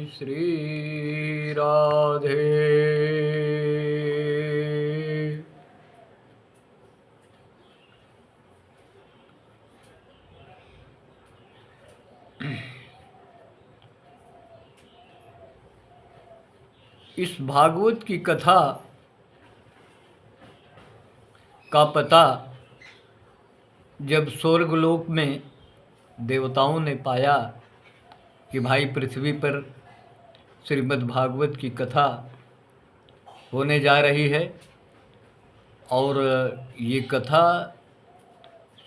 श्री राधे। इस भागवत की कथा का पता जब स्वर्गलोक में देवताओं ने पाया कि भाई पृथ्वी पर श्रीमद् भागवत की कथा होने जा रही है और ये कथा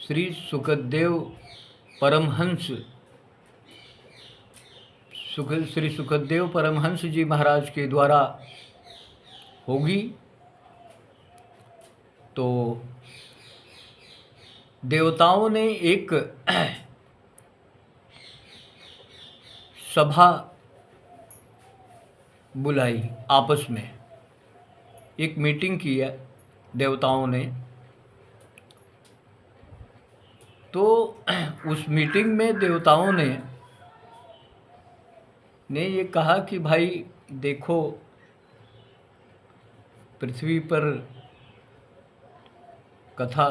श्री सुखदेव परमहंस श्री सुखदेव परमहंस जी महाराज के द्वारा होगी, तो देवताओं ने एक सभा बुलाई, आपस में एक मीटिंग की है देवताओं ने। तो उस मीटिंग में देवताओं ने ये कहा कि भाई देखो, पृथ्वी पर कथा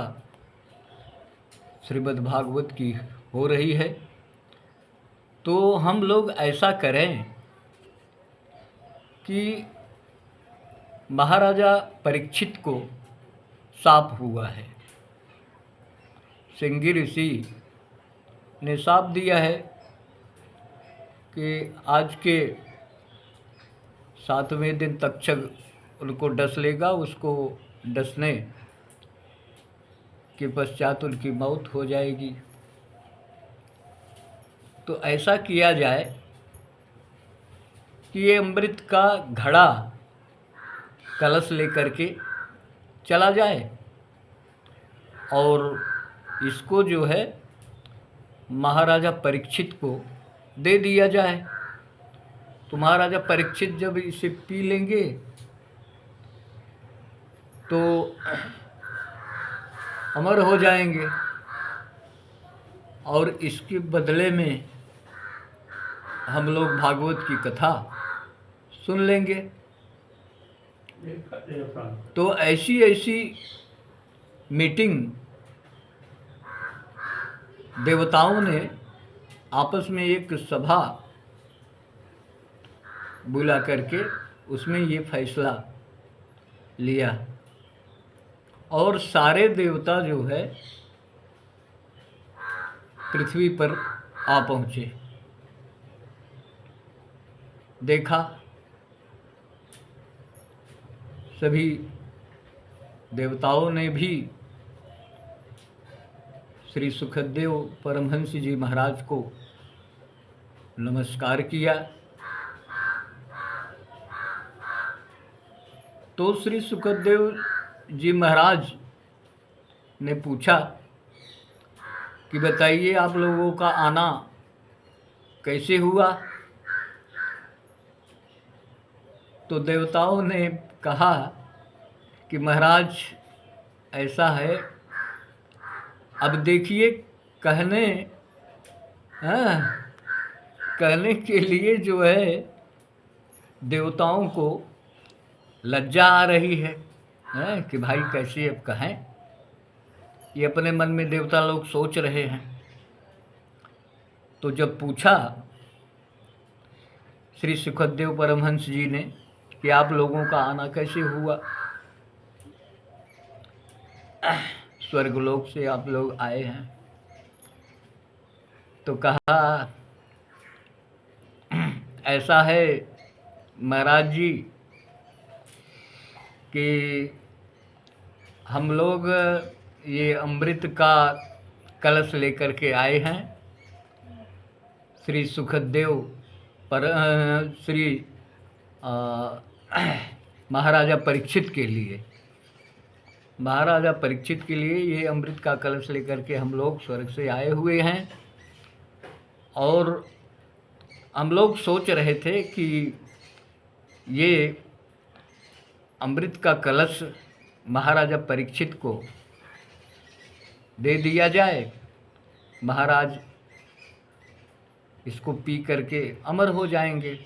श्रीमद् भागवत की हो रही है, तो हम लोग ऐसा करें कि महाराजा परीक्षित को शाप हुआ है, श्रृंगी ऋषि ने शाप दिया है कि आज के 7वें दिन तक्षक उनको डस लेगा, उसको डसने के पश्चात उनकी मौत हो जाएगी। तो ऐसा किया जाए कि ये अमृत का घड़ा कलश लेकर के चला जाए और इसको जो है महाराजा परीक्षित को दे दिया जाए। तो महाराजा परीक्षित जब इसे पी लेंगे तो अमर हो जाएंगे और इसके बदले में हम लोग भागवत की कथा सुन लेंगे। तो ऐसी मीटिंग देवताओं ने आपस में एक सभा बुला करके उसमें ये फैसला लिया और सारे देवता जो है पृथ्वी पर आ पहुँचे। देखा सभी देवताओं ने भी श्री सुखदेव परमहंस जी महाराज को नमस्कार किया। तो श्री सुखदेव जी महाराज ने पूछा कि बताइए आप लोगों का आना कैसे हुआ। तो देवताओं ने कहा कि महाराज ऐसा है, अब देखिए कहने के लिए जो है देवताओं को लज्जा आ रही है, कि भाई कैसे अब कहें, ये अपने मन में देवता लोग सोच रहे हैं। तो जब पूछा श्री सुखदेव परमहंस जी ने कि आप लोगों का आना कैसे हुआ, स्वर्गलोक से आप लोग आए हैं, तो कहा ऐसा है महाराज जी कि हम लोग ये अमृत का कलश लेकर के आए हैं श्री सुखदेव श्री महाराजा परीक्षित के लिए। महाराजा परीक्षित के लिए ये अमृत का कलश लेकर के हम लोग स्वर्ग से आए हुए हैं और हम लोग सोच रहे थे कि ये अमृत का कलश महाराजा परीक्षित को दे दिया जाए, महाराज इसको पी करके अमर हो जाएंगे।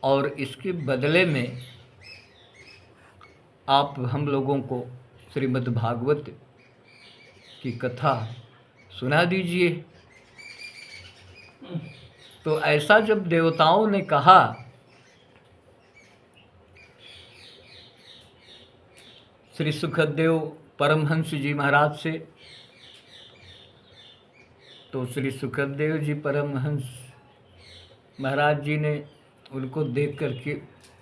और इसके बदले में आप हम लोगों को श्रीमद् भागवत की कथा सुना दीजिए। तो ऐसा जब देवताओं ने कहा श्री सुखदेव परमहंस जी महाराज से, तो श्री सुखदेव जी परमहंस महाराज जी ने उनको देख करके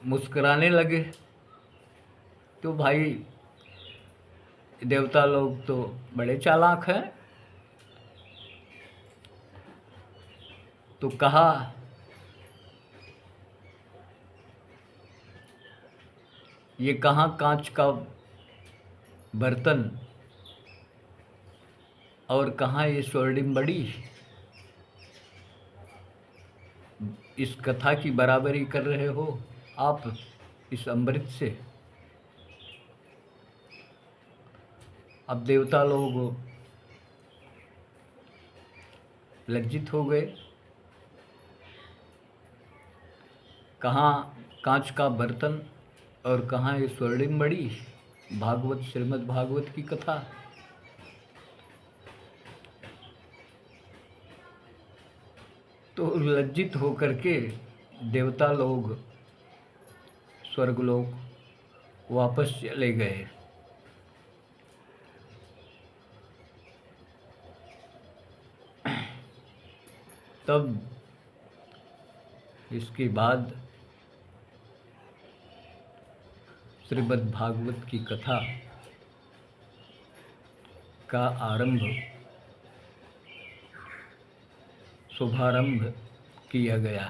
मुस्कुराने लगे। तो भाई देवता लोग तो बड़े चालाक हैं, तो कहा ये कहाँ कांच का बर्तन और कहाँ ये स्वर्णिम बड़ी इस कथा की बराबरी कर रहे हो आप इस अमृत से। अब देवता लोग लज्जित हो गए, कहाँ कांच का बर्तन और कहाँ ये स्वर्णिम बड़ी भागवत श्रीमद् भागवत की कथा। तो लज्जित होकर के देवता लोग स्वर्गलोक वापस चले गए। तब इसके बाद श्रीमद् भागवत की कथा का आरंभ शुभारंभ किया गया।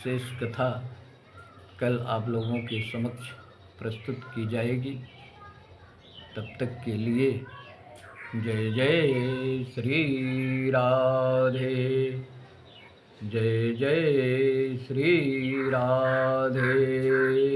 शेष कथा कल आप लोगों के समक्ष प्रस्तुत की जाएगी। तब तक के लिए जय जय श्री राधे, जय जय श्री राधे।